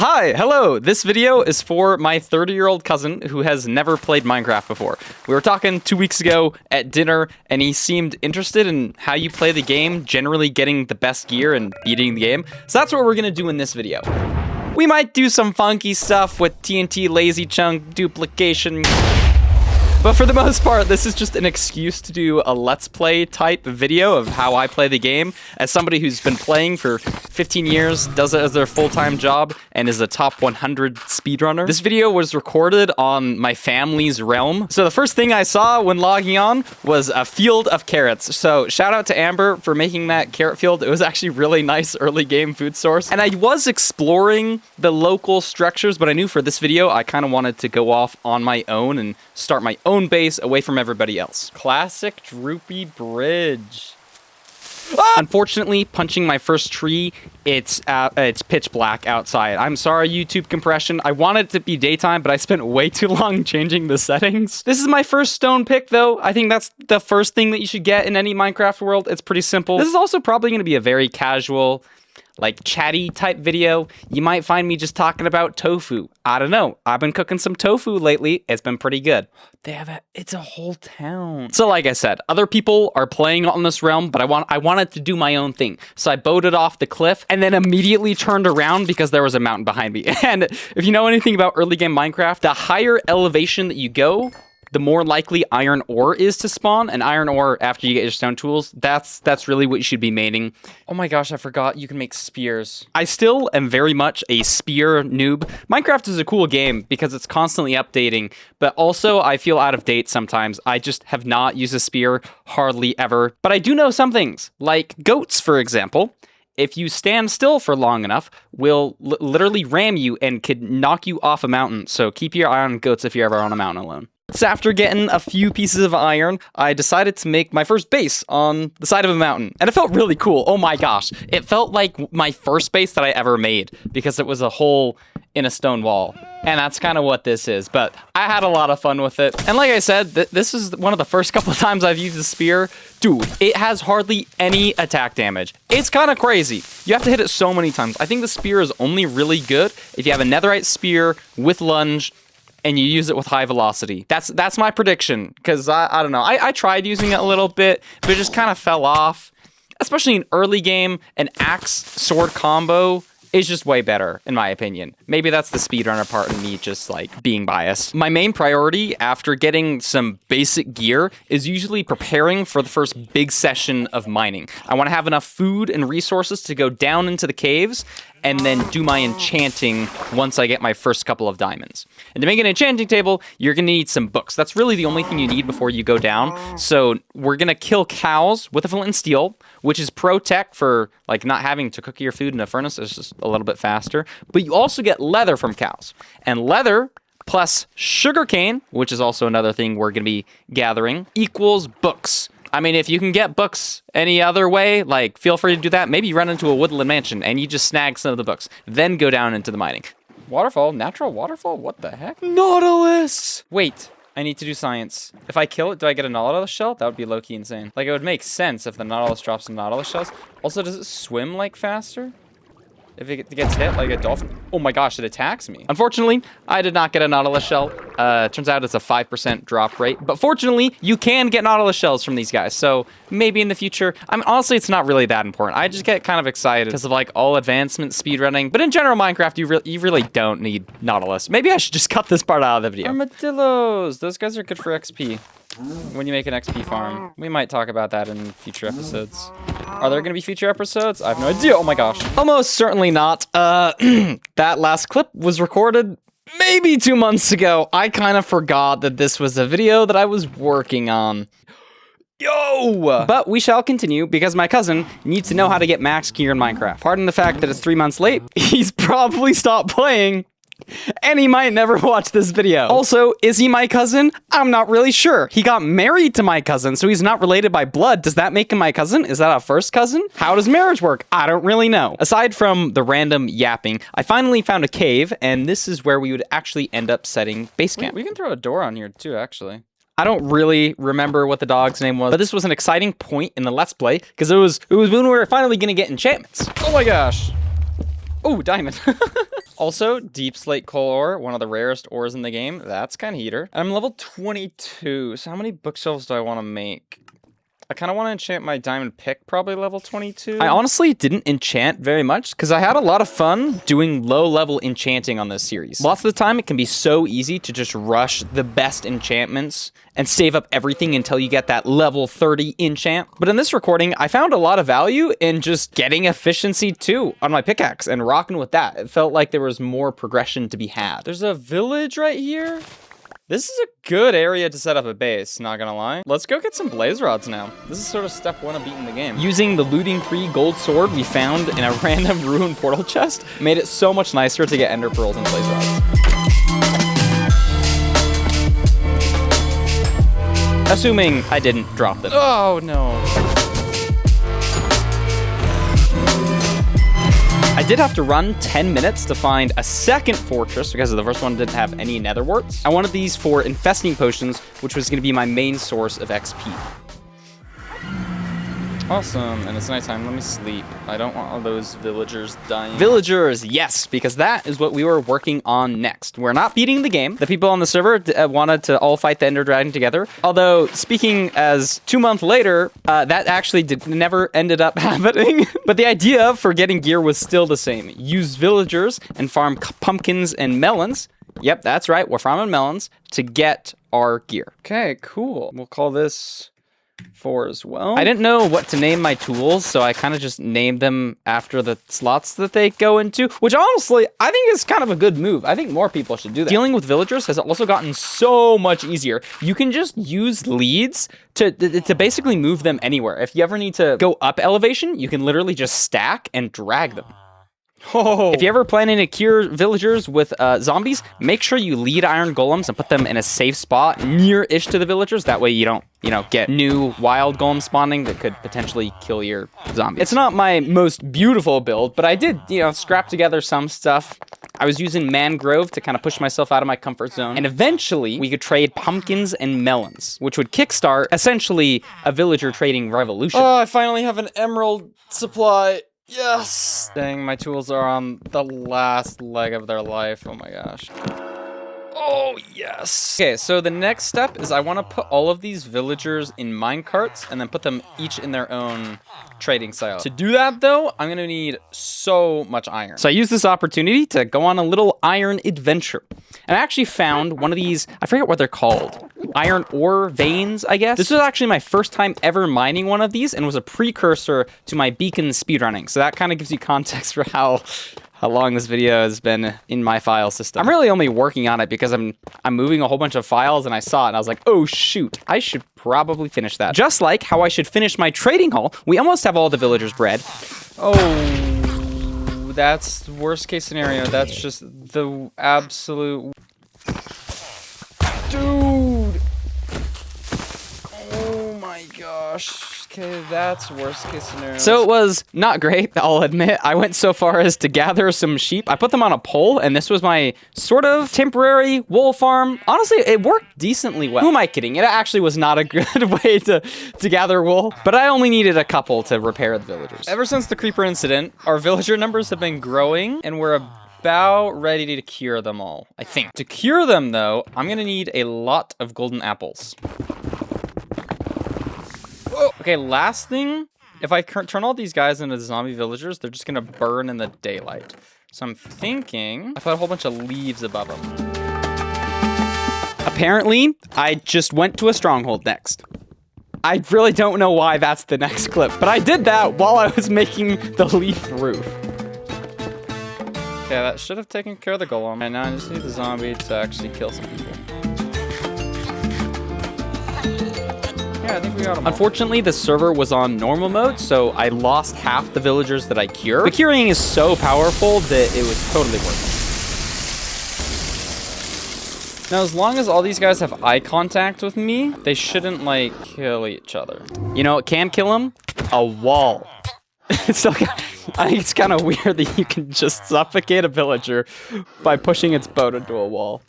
Hi, hello. This video is for my 30-year-old cousin who has never played Minecraft before. We were talking 2 weeks ago at dinner, and he seemed interested in how you play the game, generally getting the best gear and beating the game. So that's what we're gonna do in this video. We might do some funky stuff with TNT, lazy chunk, duplication. But for the most part, this is just an excuse to do a Let's Play type video of how I play the game. As somebody who's been playing for 15 years, does it as their full-time job, and is a top 100 speedrunner. This video was recorded on my family's realm. So the first thing I saw when logging on was a field of carrots. So shout out to Amber for making that carrot field. It was actually really nice early game food source. And I was exploring the local structures, but I knew for this video, I kind of wanted to go off on my own and start my own base away from everybody else. Classic droopy bridge. Ah! Unfortunately, punching my first tree, it's pitch black outside. I'm sorry, YouTube compression. I wanted it to be daytime, but I spent way too long changing the settings. This is my first stone pick, though. I think that's the first thing that you should get in any Minecraft world. It's pretty simple. This is also probably going to be a very casual, like chatty type video. You might find me just talking about tofu. I don't know. I've been cooking some tofu lately. It's been pretty good. It's a whole town. So like I said, other people are playing on this realm, but I wanted to do my own thing. So I boated off the cliff and then immediately turned around because there was a mountain behind me. And if you know anything about early game Minecraft, the higher elevation that you go, the more likely iron ore is to spawn, and iron ore after you get your stone tools, that's really what you should be maining. Oh my gosh, I forgot you can make spears. I still am very much a spear noob. Minecraft is a cool game because it's constantly updating, but also I feel out of date sometimes. I just have not used a spear hardly ever, but I do know some things, like goats, for example. If you stand still for long enough, will literally ram you and could knock you off a mountain, so keep your eye on goats if you're ever on a mountain alone. So after getting a few pieces of iron, I decided to make my first base on the side of a mountain. And it felt really cool. Oh my gosh. It felt like my first base that I ever made because it was a hole in a stone wall. And that's kind of what this is. But I had a lot of fun with it. And like I said, this is one of the first couple of times I've used a spear. Dude, it has hardly any attack damage. It's kind of crazy. You have to hit it so many times. I think the spear is only really good if you have a netherite spear with lunge and you use it with high velocity. That's my prediction, because I don't know. I tried using it a little bit, but it just kind of fell off. Especially in early game, an axe sword combo is just way better, in my opinion. Maybe that's the speedrunner part of me just like being biased. My main priority after getting some basic gear is usually preparing for the first big session of mining. I want to have enough food and resources to go down into the caves and then do my enchanting once I get my first couple of diamonds. And to make an enchanting table, you're gonna need some books. That's really the only thing you need before you go down. So we're gonna kill cows with a flint and steel, which is pro tech for like not having to cook your food in a furnace. It's just a little bit faster. But you also get leather from cows. And leather plus sugarcane, which is also another thing we're gonna be gathering, equals books. I mean, if you can get books any other way, like, feel free to do that. Maybe you run into a woodland mansion and you just snag some of the books. Then go down into the mining. Waterfall? Natural waterfall? What the heck? Nautilus! Wait, I need to do science. If I kill it, do I get a Nautilus shell? That would be low-key insane. Like, it would make sense if the Nautilus drops some Nautilus shells. Also, does it swim, like, faster? If it gets hit like a dolphin. Oh my gosh, it attacks me. Unfortunately, I did not get a Nautilus shell. Turns out it's a 5% drop rate. But fortunately, you can get Nautilus shells from these guys. So maybe in the future, I mean, honestly, it's not really that important. I just get kind of excited because of like all advancement speedrunning. But in general, Minecraft, you really don't need Nautilus. Maybe I should just cut this part out of the video. Armadillos. Those guys are good for XP. When you make an XP farm. We might talk about that in future episodes. Are there going to be future episodes? I have no idea. Oh my gosh. Almost certainly not. That last clip was recorded maybe 2 months ago. I kind of forgot that this was a video that I was working on. Yo! But we shall continue because my cousin needs to know how to get max gear in Minecraft. Pardon the fact that it's 3 months late. He's probably stopped playing. And he might never watch this video. Also, is he my cousin? I'm not really sure. He got married to my cousin, so he's not related by blood. Does that make him my cousin? Is that a first cousin? How does marriage work? I don't really know. Aside from the random yapping, I finally found a cave, and this is where we would actually end up setting base camp. We can throw a door on here too, actually. I don't really remember what the dog's name was, but this was an exciting point in the Let's Play, because it was when we were finally gonna get enchantments. Oh my gosh. Oh, diamond. Also, deep slate coal ore, one of the rarest ores in the game. That's kind of heater. I'm level 22, so how many bookshelves do I want to make? I kind of want to enchant my diamond pick, probably level 22. I honestly didn't enchant very much because I had a lot of fun doing low-level enchanting on this series. Lots of the time, it can be so easy to just rush the best enchantments and save up everything until you get that level 30 enchant. But in this recording, I found a lot of value in just getting efficiency 2 on my pickaxe and rocking with that. It felt like there was more progression to be had. There's a village right here. This is a good area to set up a base, not gonna lie. Let's go get some blaze rods now. This is sort of step 1 of beating the game. Using the looting 3 gold sword we found in a random ruined portal chest made it so much nicer to get ender pearls and blaze rods. Assuming I didn't drop them. Oh no. I did have to run 10 minutes to find a second fortress because the first one didn't have any nether warts. I wanted these for infesting potions, which was going to be my main source of XP. Awesome, and it's nighttime. Let me sleep. I don't want all those villagers dying. Villagers, yes, because that is what we were working on next. We're not beating the game. The people on the server wanted to all fight the Ender Dragon together. Although, speaking as 2 months later, that actually never ended up happening. But the idea for getting gear was still the same. Use villagers and farm pumpkins and melons. Yep, that's right. We're farming melons to get our gear. Okay, cool. We'll call this 4 as well. I didn't know what to name my tools, so I kind of just named them after the slots that they go into, which honestly, I think is kind of a good move. I think more people should do that. Dealing with villagers has also gotten so much easier. You can just use leads to basically move them anywhere. If you ever need to go up elevation, you can literally just stack and drag them. Oh. If you're ever planning to cure villagers with zombies, make sure you lead iron golems and put them in a safe spot near-ish to the villagers. That way you don't, get new wild golem spawning that could potentially kill your zombies. It's not my most beautiful build, but I did, scrap together some stuff. I was using mangrove to kind of push myself out of my comfort zone. And eventually, we could trade pumpkins and melons, which would kickstart, essentially, a villager trading revolution. Oh, I finally have an emerald supply. Yes! Dang, my tools are on the last leg of their life. Oh my gosh. Oh, yes. Okay, so the next step is I want to put all of these villagers in minecarts and then put them each in their own trading silo. To do that, though, I'm going to need so much iron. So I used this opportunity to go on a little iron adventure. And I actually found one of these, I forget what they're called. Iron ore veins, I guess. This was actually my first time ever mining one of these and was a precursor to my beacon speedrunning. So that kind of gives you context for how long this video has been in my file system. I'm really only working on it because I'm moving a whole bunch of files and I saw it and I was like, oh shoot, I should probably finish that. Just like how I should finish my trading hall. We almost have all the villagers bred. Oh, that's the worst case scenario. That's just the absolute... Dude! Oh my gosh. Okay, that's worst case scenario. So it was not great, I'll admit. I went so far as to gather some sheep. I put them on a pole, and this was my sort of temporary wool farm. Honestly, it worked decently well. Who am I kidding? It actually was not a good way to gather wool, but I only needed a couple to repair the villagers. Ever since the creeper incident, our villager numbers have been growing, and we're about ready to cure them all, I think. To cure them, though, I'm gonna need a lot of golden apples. Okay, last thing, if I turn all these guys into zombie villagers, they're just gonna burn in the daylight. So I'm thinking I put a whole bunch of leaves above them. Apparently, I just went to a stronghold next. I really don't know why that's the next clip, but I did that while I was making the leaf roof. Okay, that should have taken care of the golem. And now I just need the zombie to actually kill some people. Yeah, I think we got them all. Unfortunately, the server was on normal mode, so I lost half the villagers that I cured. The curing is so powerful that it was totally worth it. Now, as long as all these guys have eye contact with me, they shouldn't, kill each other. You know what can kill them? A wall. It's still, I think it's kind of weird that you can just suffocate a villager by pushing its boat into a wall.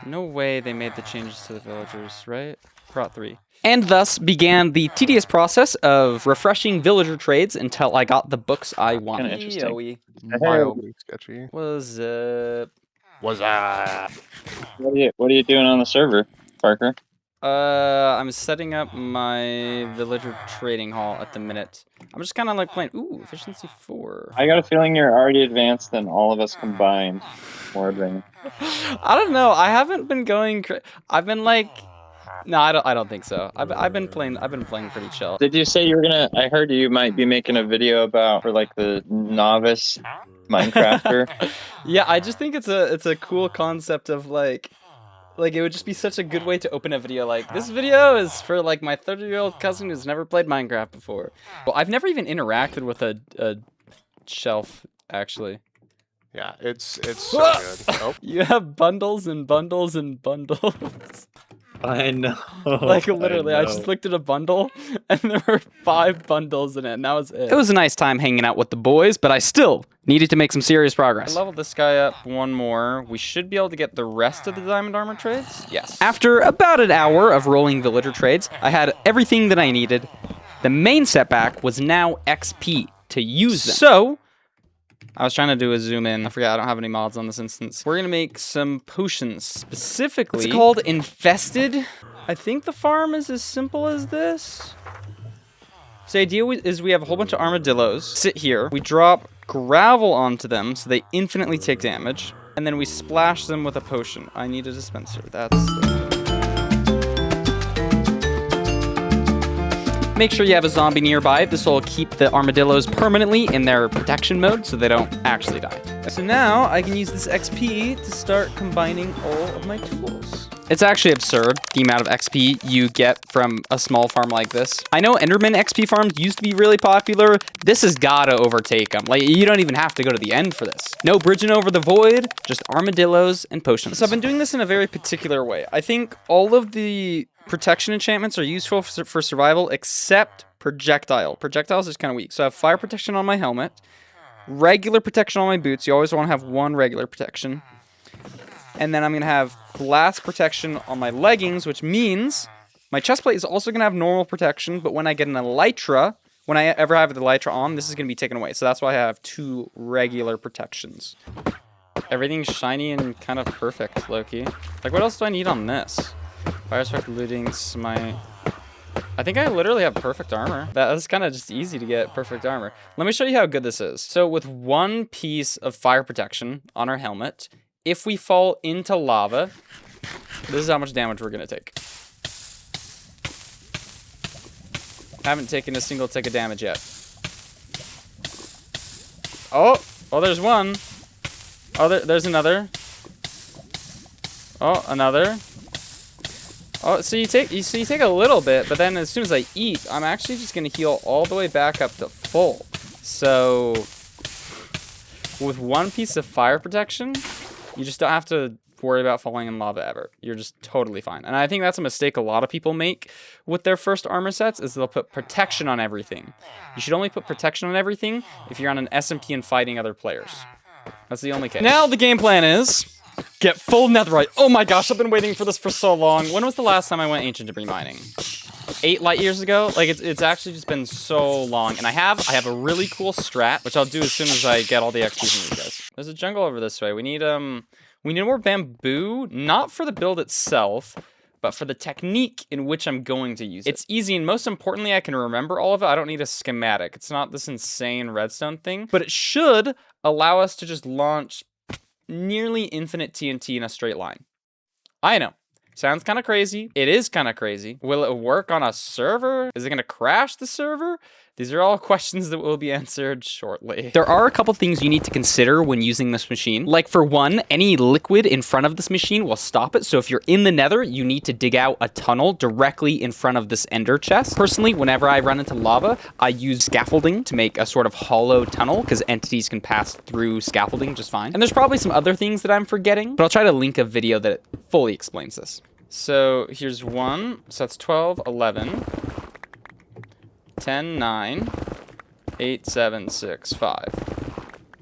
No way they made the changes to the villagers, right? brought 3. And thus began the tedious process of refreshing villager trades until I got the books I wanted. Kinda interesting. Mildly sketchy. What's up? What's that? What are you doing on the server, Parker? I'm setting up my villager trading hall at the minute. I'm just kind of like playing. Ooh, efficiency 4. I got a feeling you're already advanced than all of us combined. More advanced. I don't know. I haven't been going. I've been like. No, I don't think so. I've been playing pretty chill. Did you say you were gonna? I heard you might be making a video about for like the novice Minecrafter. Yeah, I just think it's a cool concept of like it would just be such a good way to open a video. Like, this video is for like my 30-year-old cousin who's never played Minecraft before. Well, I've never even interacted with a shelf actually. Yeah, it's so good. Oh. You have bundles and bundles and bundles. I know. Like, literally, I just looked at a bundle, and there were 5 bundles in it, and that was it. It was a nice time hanging out with the boys, but I still needed to make some serious progress. I leveled this guy up 1 more. We should be able to get the rest of the diamond armor trades. Yes. After about an hour of rolling villager trades, I had everything that I needed. The main setback was now XP to use them. So I was trying to do a zoom in. I forgot I don't have any mods on this instance. We're gonna make some potions specifically. It's called Infested. I think the farm is as simple as this. So the idea is we have a whole bunch of armadillos sit here. We drop gravel onto them so they infinitely take damage. And then we splash them with a potion. I need a dispenser. Make sure you have a zombie nearby. This will keep the armadillos permanently in their protection mode so they don't actually die. So now I can use this XP to start combining all of my tools. It's actually absurd, the amount of XP you get from a small farm like this. I know Enderman XP farms used to be really popular. This has gotta overtake them. Like, you don't even have to go to the end for this. No bridging over the void, just armadillos and potions. So I've been doing this in a very particular way. I think all of the protection enchantments are useful for survival, except projectile. Projectiles is kind of weak. So I have fire protection on my helmet, regular protection on my boots. You always want to have 1 regular protection. And then I'm going to have glass protection on my leggings, which means my chest plate is also going to have normal protection, but when I get an elytra, when I ever have the elytra on, this is going to be taken away. So that's why I have 2 regular protections. Everything's shiny and kind of perfect, Loki. Like, what else do I need on this? Fire strike, looting, smite. I think I literally have perfect armor. That's kind of just easy to get perfect armor. Let me show you how good this is. So with 1 piece of fire protection on our helmet, if we fall into lava, this is how much damage we're going to take. I haven't taken a single tick of damage yet. Oh, there's 1. Oh, there's another. Oh, another. Oh, so you take a little bit, but then as soon as I eat, I'm actually just gonna heal all the way back up to full. So with 1 piece of fire protection, you just don't have to worry about falling in lava ever. You're just totally fine. And I think that's a mistake a lot of people make with their first armor sets, is they'll put protection on everything. You should only put protection on everything if you're on an SMP and fighting other players. That's the only case. Now the game plan is get full netherite. Oh my gosh, I've been waiting for this for so long. When was the last time I went ancient debris mining? 8 light years ago? Like, it's actually just been so long. And I have a really cool strat, which I'll do as soon as I get all the XP from these guys. There's a jungle over this way. We need more bamboo, not for the build itself, but for the technique in which I'm going to use it. It's easy, and most importantly, I can remember all of it. I don't need a schematic. It's not this insane redstone thing, but it should allow us to just launch nearly infinite TNT in a straight line. I know. Sounds kind of crazy. It is kind of crazy. Will it work on a server? Is it going to crash the server? These are all questions that will be answered shortly. There are a couple things you need to consider when using this machine. Like, for one, any liquid in front of this machine will stop it. So if you're in the nether, you need to dig out a tunnel directly in front of this ender chest. Personally, whenever I run into lava, I use scaffolding to make a sort of hollow tunnel, because entities can pass through scaffolding just fine. And there's probably some other things that I'm forgetting, but I'll try to link a video that fully explains this. So here's 1. So that's 12, 11. 10, 9, 8, 7, 6, 5,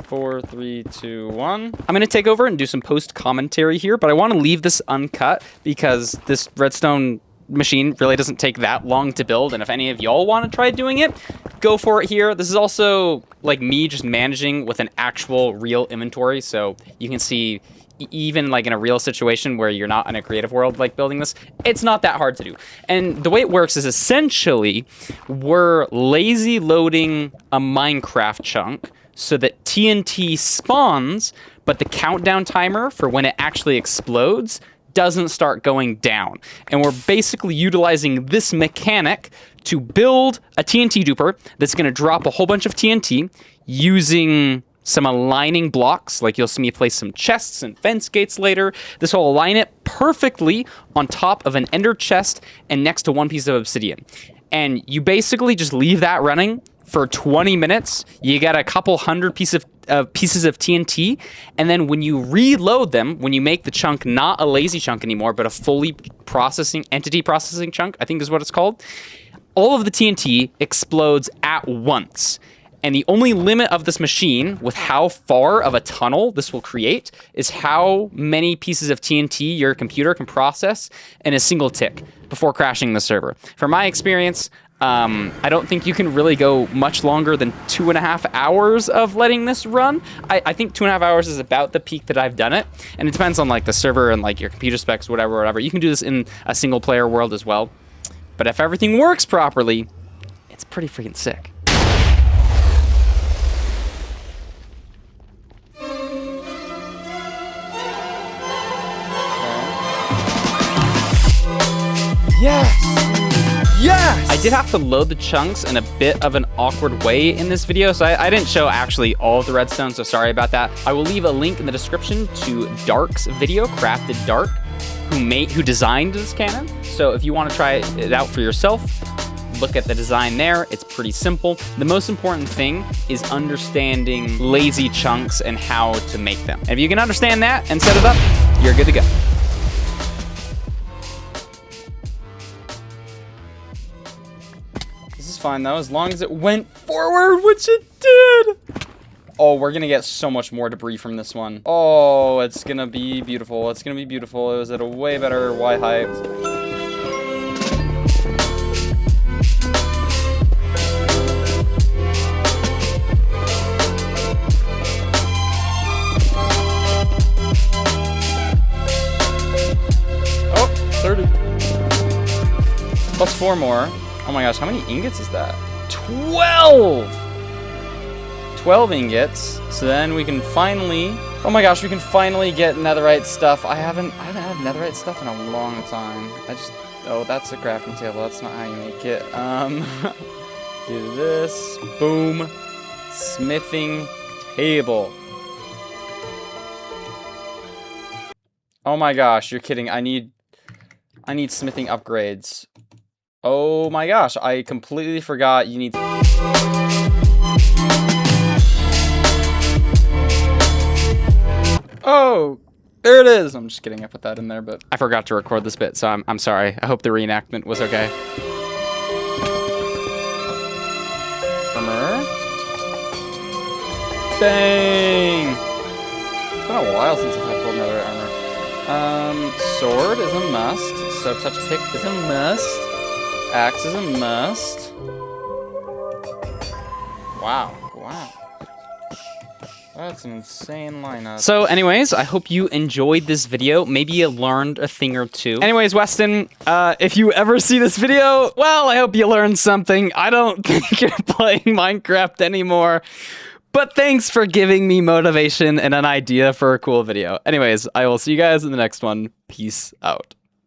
4, 3, 2, 1. I'm going to take over and do some post commentary here, but I want to leave this uncut because this redstone machine really doesn't take that long to build, and if any of y'all want to try doing it, go for it here. This is also like me just managing with an actual real inventory, so you can see even like in a real situation where you're not in a creative world like building this, it's not that hard to do. And the way it works is essentially we're lazy loading a Minecraft chunk so that TNT spawns, but the countdown timer for when it actually explodes doesn't start going down. And we're basically utilizing this mechanic to build a TNT duper that's going to drop a whole bunch of TNT using some aligning blocks. Like you'll see me place some chests and fence gates later. This will align it perfectly on top of an ender chest and next to one piece of obsidian. And you basically just leave that running for 20 minutes. You get a couple hundred pieces of TNT, and then when you reload them, when you make the chunk not a lazy chunk anymore, but a fully entity processing chunk, I think is what it's called, all of the TNT explodes at once. And the only limit of this machine with how far of a tunnel this will create is how many pieces of TNT your computer can process in a single tick before crashing the server. From my experience, I don't think you can really go much longer than 2.5 hours of letting this run. I think 2.5 hours is about the peak that I've done it. And it depends on like the server and like your computer specs, whatever. You can do this in a single player world as well. But if everything works properly, it's pretty freaking sick. Yes! I did have to load the chunks in a bit of an awkward way in this video, so I didn't show actually all of the redstone, so sorry about that. I will leave a link in the description to Dark's video, Crafted Dark, who designed this cannon. So if you want to try it out for yourself, look at the design there. It's pretty simple. The most important thing is understanding lazy chunks and how to make them. And if you can understand that and set it up, you're good to go. This is fine though, as long as it went forward, which it did. Oh, we're gonna get so much more debris from this one. Oh, it's gonna be beautiful. It's gonna be beautiful. It was at a way better Y height. Oh, 30. Plus 4 more. Oh my gosh, how many ingots is that? 12! 12 ingots. So then we can finally... Oh my gosh, we can finally get netherite stuff. I haven't had netherite stuff in a long time. Oh, that's a crafting table. That's not how you make it. Do this. Boom. Smithing table. Oh my gosh, you're kidding. I need smithing upgrades. Oh my gosh, I completely forgot you need... Oh, there it is. I'm just kidding, I put that in there, but I forgot to record this bit, so I'm sorry. I hope the reenactment was okay. Armor. Bang! It's been a while since I've had full netherite armor. Sword is a must. So touch pick is a must. Axe is a must. Wow. That's an insane lineup. So anyways, I hope you enjoyed this video. Maybe you learned a thing or two. Anyways, Weston, if you ever see this video, well, I hope you learned something. I don't think you're playing Minecraft anymore. But thanks for giving me motivation and an idea for a cool video. Anyways, I will see you guys in the next one. Peace out.